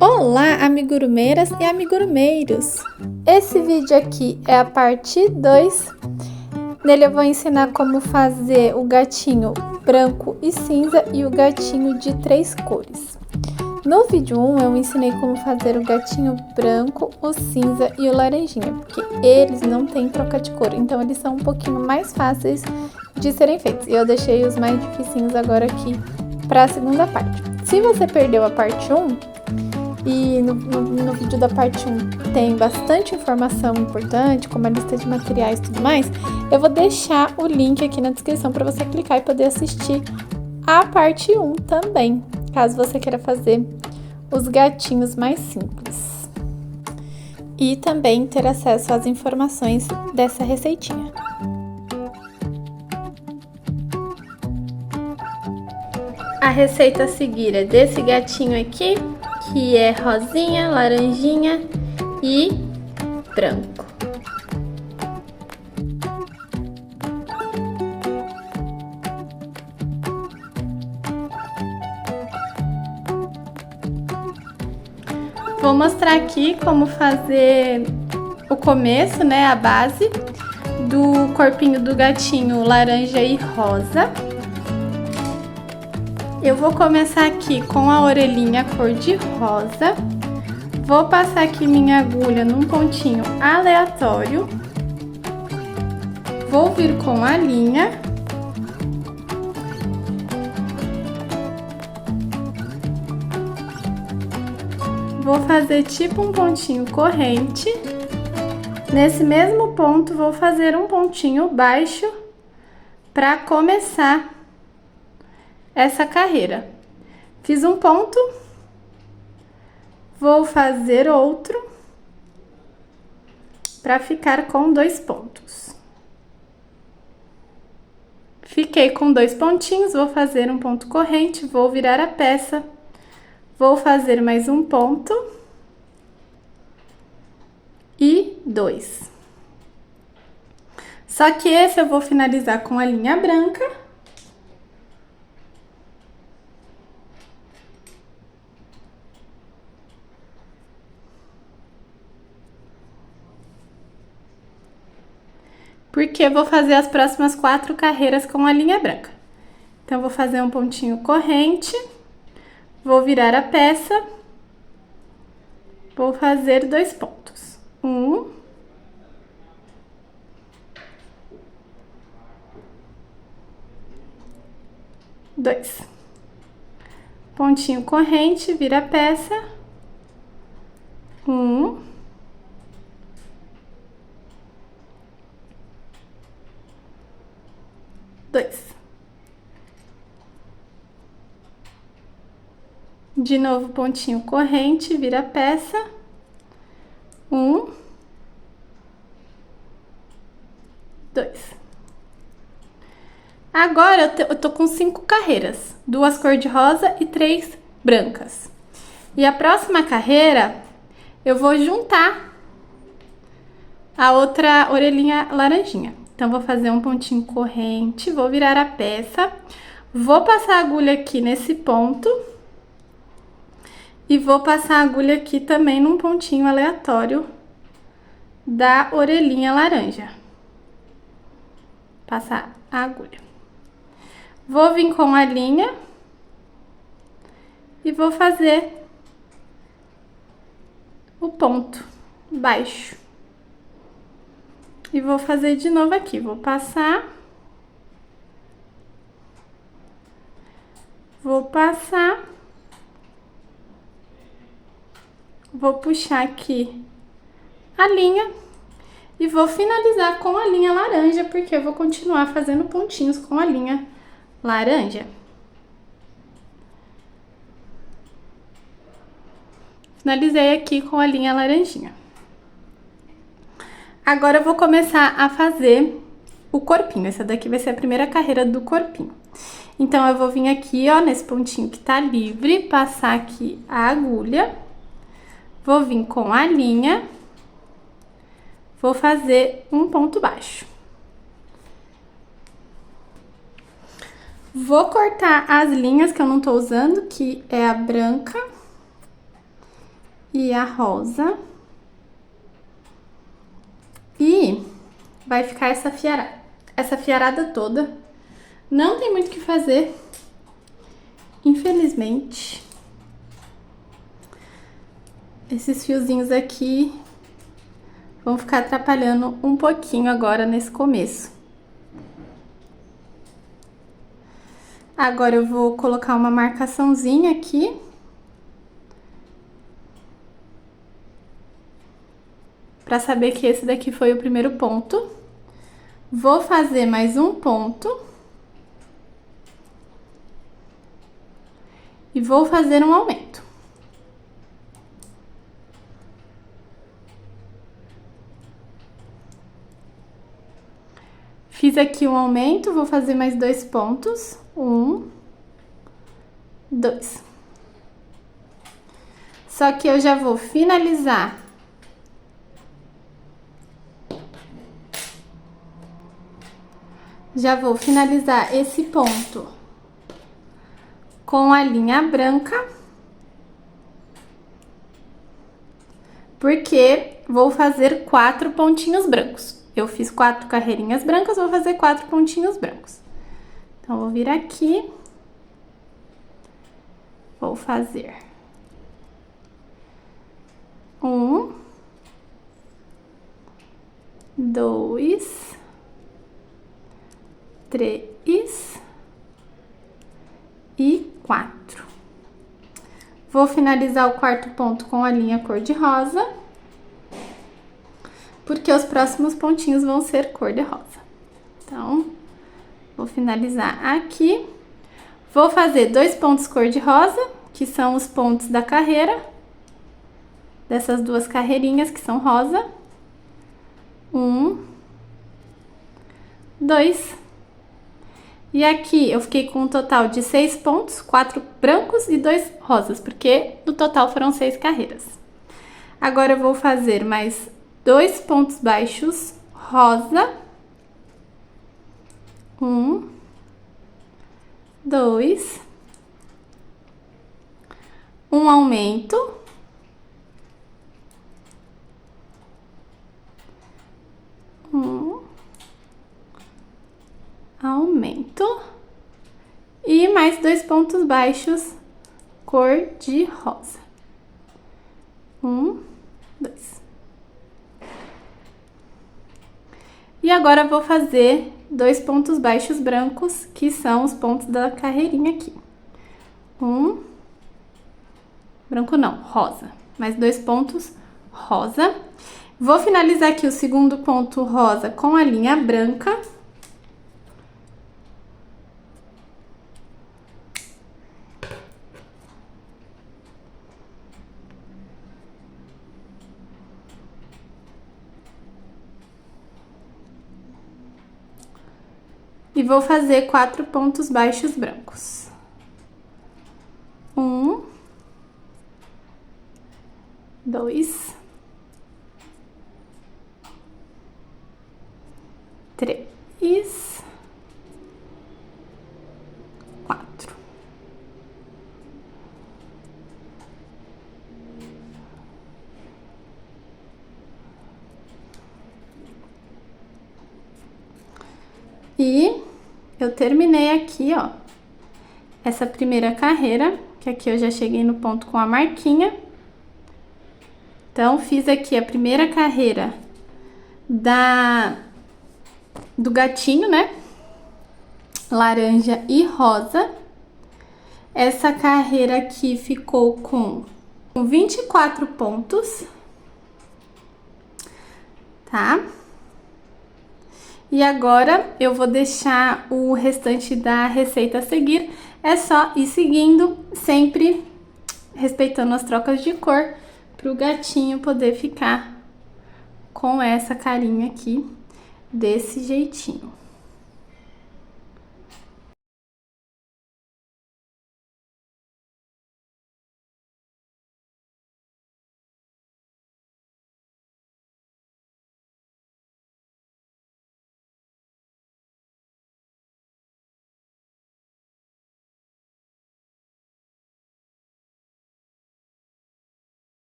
Olá, amigurumeiras e amigurumeiros! Esse vídeo aqui é a parte 2. Nele eu vou ensinar como fazer o gatinho branco e cinza e o gatinho de 3 cores. No vídeo 1 eu ensinei como fazer o gatinho branco, o cinza e o laranjinha, porque eles não têm troca de cor, então eles são um pouquinho mais fáceis de serem feitos. E eu deixei os mais dificinhos agora aqui para a segunda parte. Se você perdeu a parte 1, e no vídeo da parte 1 tem bastante informação importante, como a lista de materiais e tudo mais, eu vou deixar o link aqui na descrição para você clicar e poder assistir a parte 1 também, caso você queira fazer os gatinhos mais simples. E também ter acesso às informações dessa receitinha. A receita a seguir é desse gatinho aqui, que é rosinha, laranjinha e branco. Vou mostrar aqui como fazer o começo, né, a base do corpinho do gatinho laranja e rosa. Eu vou começar aqui com a orelhinha cor de rosa. Vou passar aqui minha agulha num pontinho aleatório. Vou vir com a linha. Vou fazer tipo um pontinho corrente. Nesse mesmo ponto, vou fazer um pontinho baixo para começar essa carreira. Fiz um ponto, vou fazer outro para ficar com 2 pontos. Fiquei com 2 pontinhos, vou fazer um ponto corrente, vou virar a peça, vou fazer mais um ponto e 2. Só que esse eu vou finalizar com a linha branca. Porque eu vou fazer as próximas 4 carreiras com a linha branca. Então, vou fazer um pontinho corrente, vou virar a peça, vou fazer 2 pontos. 1, 2. Pontinho corrente, vira a peça, 1, 2. De novo, pontinho corrente, vira a peça, 1, 2. Agora eu tô com 5 carreiras, 2 cor de rosa e 3 brancas. E a próxima carreira eu vou juntar a outra orelhinha laranjinha. Então, vou fazer um pontinho corrente, vou virar a peça, vou passar a agulha aqui nesse ponto e vou passar a agulha aqui também num pontinho aleatório da orelhinha laranja. Passar a agulha. Vou vir com a linha e vou fazer o ponto baixo. E vou fazer de novo aqui, vou passar, vou puxar aqui a linha e vou finalizar com a linha laranja, porque eu vou continuar fazendo pontinhos com a linha laranja. Finalizei aqui com a linha laranjinha. Agora eu vou começar a fazer o corpinho. Essa daqui vai ser a primeira carreira do corpinho. Então, eu vou vir aqui, ó, nesse pontinho que tá livre, passar aqui a agulha. Vou vir com a linha. Vou fazer um ponto baixo. Vou cortar as linhas que eu não tô usando, que é a branca e a rosa. E vai ficar essa fiarada toda. Não tem muito o que fazer, infelizmente. Esses fiozinhos aqui vão ficar atrapalhando um pouquinho agora nesse começo. Agora eu vou colocar uma marcaçãozinha aqui. Pra saber que esse daqui foi o primeiro ponto. Vou fazer mais um ponto. E vou fazer um aumento. Fiz aqui um aumento, vou fazer mais 2 pontos. 1, 2. Só que eu já vou finalizar esse ponto com a linha branca, porque vou fazer 4 pontinhos brancos. Eu fiz 4 carreirinhas brancas, vou fazer 4 pontinhos brancos. Então, vou vir aqui, vou fazer 1, 2, 3 e 4. Vou finalizar o quarto ponto com a linha cor-de-rosa, porque os próximos pontinhos vão ser cor-de-rosa. Então, vou finalizar aqui. Vou fazer 2 pontos cor-de-rosa, que são os pontos da carreira, dessas 2 carreirinhas que são rosa. 1, 2. E aqui eu fiquei com um total de 6 pontos, 4 brancos e 2 rosas, porque no total foram 6 carreiras. Agora eu vou fazer mais 2 pontos baixos rosa. 1, 2. Um aumento. Aumento. E mais 2 pontos baixos cor de rosa. 1, 2. E agora vou fazer 2 pontos baixos brancos, que são os pontos da carreirinha aqui. 1, branco não, rosa. Mais 2 pontos rosa. Vou finalizar aqui o segundo ponto rosa com a linha branca. E vou fazer 4 pontos baixos brancos. 1, 2, 3, 4. E eu terminei aqui, ó, essa primeira carreira, que aqui eu já cheguei no ponto com a marquinha. Então, fiz aqui a primeira carreira do gatinho, né? Laranja e rosa. Essa carreira aqui ficou com 24 pontos, tá? E agora eu vou deixar o restante da receita a seguir. É só ir seguindo, sempre respeitando as trocas de cor, para o gatinho poder ficar com essa carinha aqui, desse jeitinho.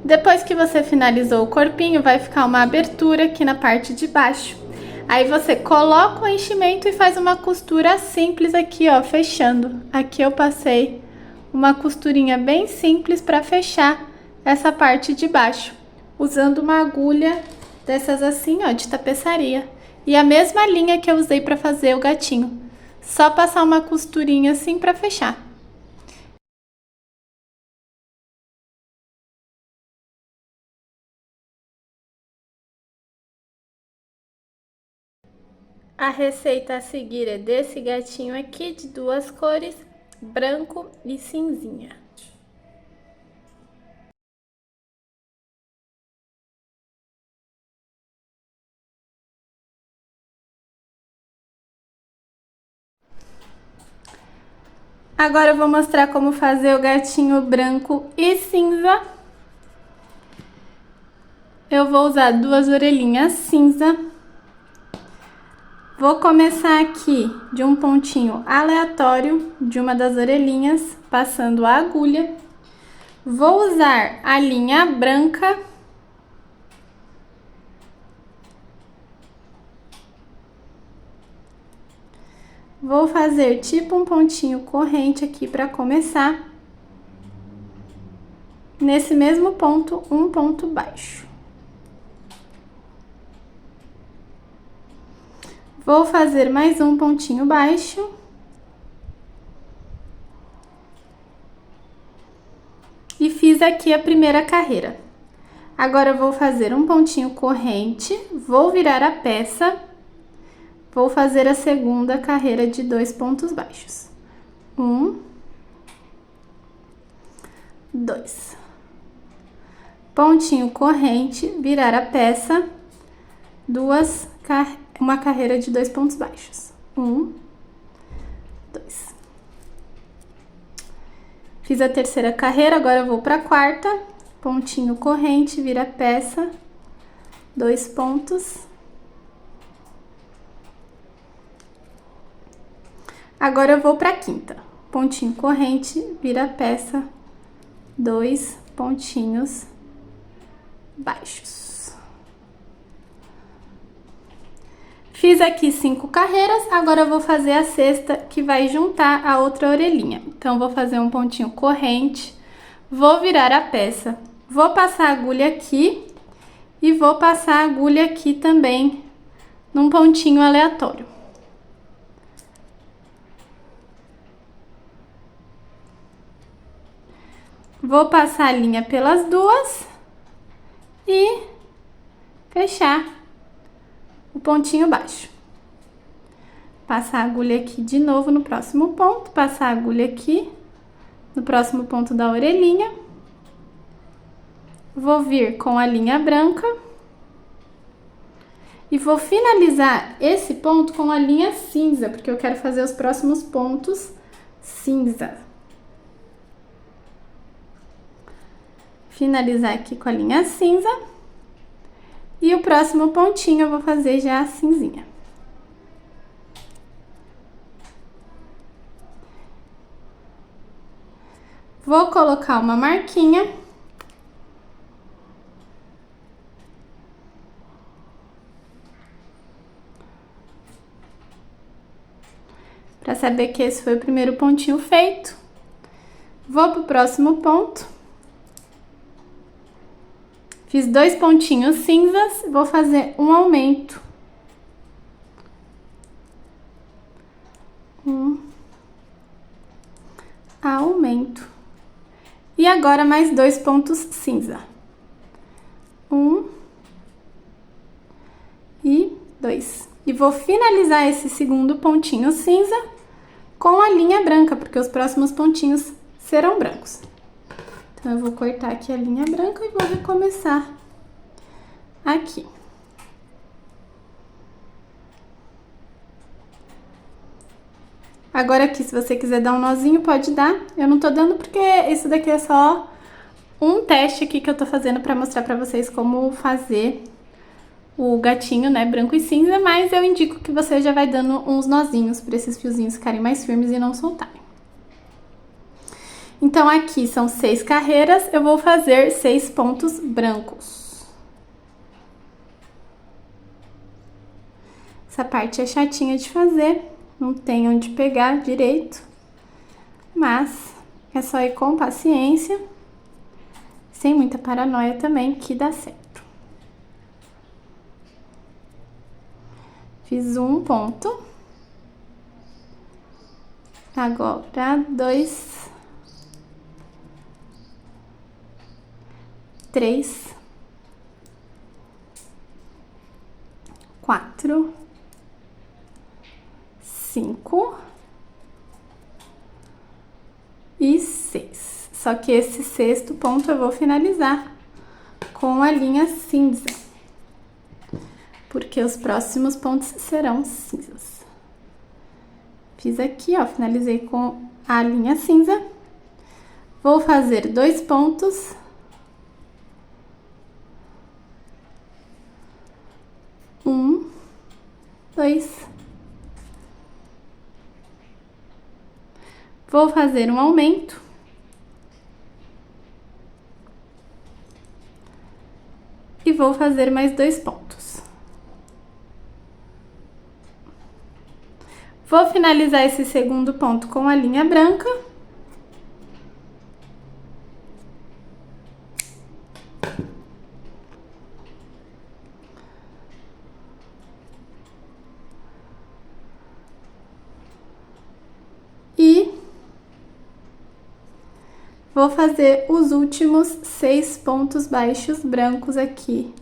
Depois que você finalizou o corpinho, vai ficar uma abertura aqui na parte de baixo. Aí você coloca o enchimento e faz uma costura simples aqui, ó, fechando. Aqui eu passei uma costurinha bem simples para fechar essa parte de baixo, usando uma agulha dessas assim, ó, de tapeçaria. E a mesma linha que eu usei para fazer o gatinho. Só passar uma costurinha assim para fechar. A receita a seguir é desse gatinho aqui, de duas cores, branco e cinzinha. Agora eu vou mostrar como fazer o gatinho branco e cinza. Eu vou usar duas orelhinhas cinza. Vou começar aqui de um pontinho aleatório de uma das orelhinhas, passando a agulha. Vou usar a linha branca. Vou fazer tipo um pontinho corrente aqui para começar. Nesse mesmo ponto, um ponto baixo. Vou fazer mais um pontinho baixo. E fiz aqui a primeira carreira. Agora eu vou fazer um pontinho corrente, vou virar a peça, vou fazer a segunda carreira de 2 pontos baixos. 1, 2. Pontinho corrente, virar a peça, uma carreira de 2 pontos baixos. 1, 2. Fiz a terceira carreira, agora eu vou para a quarta. Pontinho corrente, vira a peça, 2 pontos. Agora eu vou para a quinta. Pontinho corrente, vira a peça, 2 pontinhos baixos. Fiz aqui 5 carreiras, agora eu vou fazer a sexta, que vai juntar a outra orelhinha. Então, vou fazer um pontinho corrente, vou virar a peça, vou passar a agulha aqui e vou passar a agulha aqui também, num pontinho aleatório. Vou passar a linha pelas duas e fechar o pontinho baixo. Passar a agulha aqui de novo no próximo ponto, passar a agulha aqui no próximo ponto da orelhinha. Vou vir com a linha branca e vou finalizar esse ponto com a linha cinza, porque eu quero fazer os próximos pontos cinza. Finalizar aqui com a linha cinza. E o próximo pontinho eu vou fazer já a cinzinha. Vou colocar uma marquinha. Para saber que esse foi o primeiro pontinho feito. Vou pro próximo ponto. Fiz 2 pontinhos cinzas, vou fazer um aumento. Aumento. E agora mais 2 pontos cinza. 1 e 2. E vou finalizar esse segundo pontinho cinza com a linha branca, porque os próximos pontinhos serão brancos. Então, eu vou cortar aqui a linha branca e vou recomeçar aqui. Agora aqui, se você quiser dar um nozinho, pode dar. Eu não tô dando porque isso daqui é só um teste aqui que eu tô fazendo pra mostrar pra vocês como fazer o gatinho, né, branco e cinza, mas eu indico que você já vai dando uns nozinhos pra esses fiozinhos ficarem mais firmes e não soltarem. Então, aqui são 6 carreiras, eu vou fazer 6 pontos brancos. Essa parte é chatinha de fazer, não tem onde pegar direito, mas é só ir com paciência, sem muita paranoia também, que dá certo. Fiz um ponto. Agora, 2, 3, 4, 5 e 6. Só que esse 6º ponto eu vou finalizar com a linha cinza, porque os próximos pontos serão cinzas. Fiz aqui, ó, finalizei com a linha cinza. Vou fazer 2 pontos. Um, 2. Vou fazer um aumento. E vou fazer mais 2 pontos. Vou finalizar esse 2º ponto com a linha branca. E vou fazer os últimos 6 pontos baixos brancos aqui,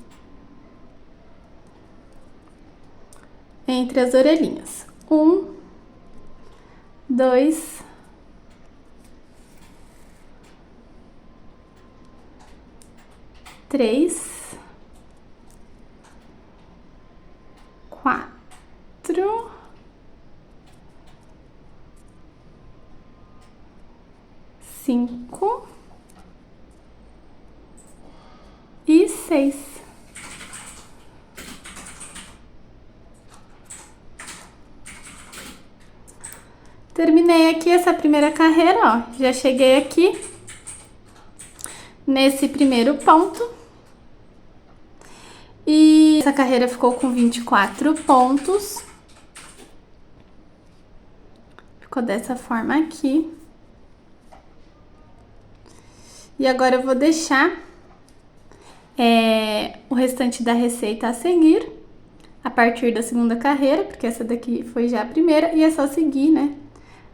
entre as orelhinhas. 1, 2, 3, 4, 5 e 6. Terminei aqui essa primeira carreira, ó. Já cheguei aqui nesse primeiro ponto. E essa carreira ficou com 24 pontos. Ficou dessa forma aqui. E agora eu vou deixar o restante da receita a seguir, a partir da 2ª carreira, porque essa daqui foi já a primeira, e é só seguir, né?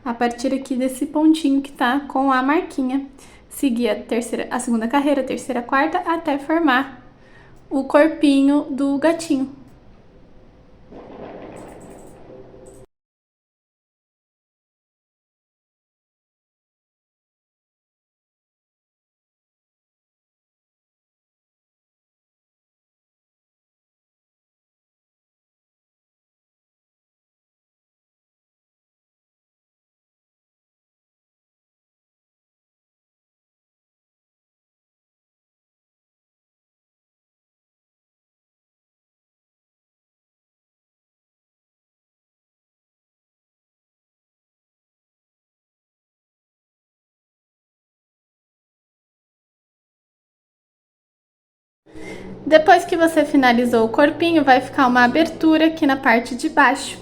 A partir aqui desse pontinho que tá com a marquinha. Seguir a 2ª carreira, a 3ª, a 4ª, até formar o corpinho do gatinho. Depois que você finalizou o corpinho, vai ficar uma abertura aqui na parte de baixo.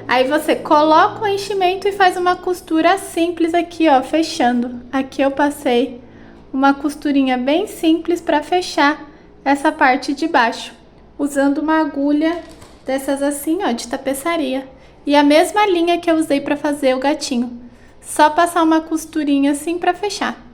Aí você coloca o enchimento e faz uma costura simples aqui, ó, fechando. Aqui eu passei uma costurinha bem simples para fechar essa parte de baixo, usando uma agulha dessas assim, ó, de tapeçaria. E a mesma linha que eu usei para fazer o gatinho. Só passar uma costurinha assim para fechar.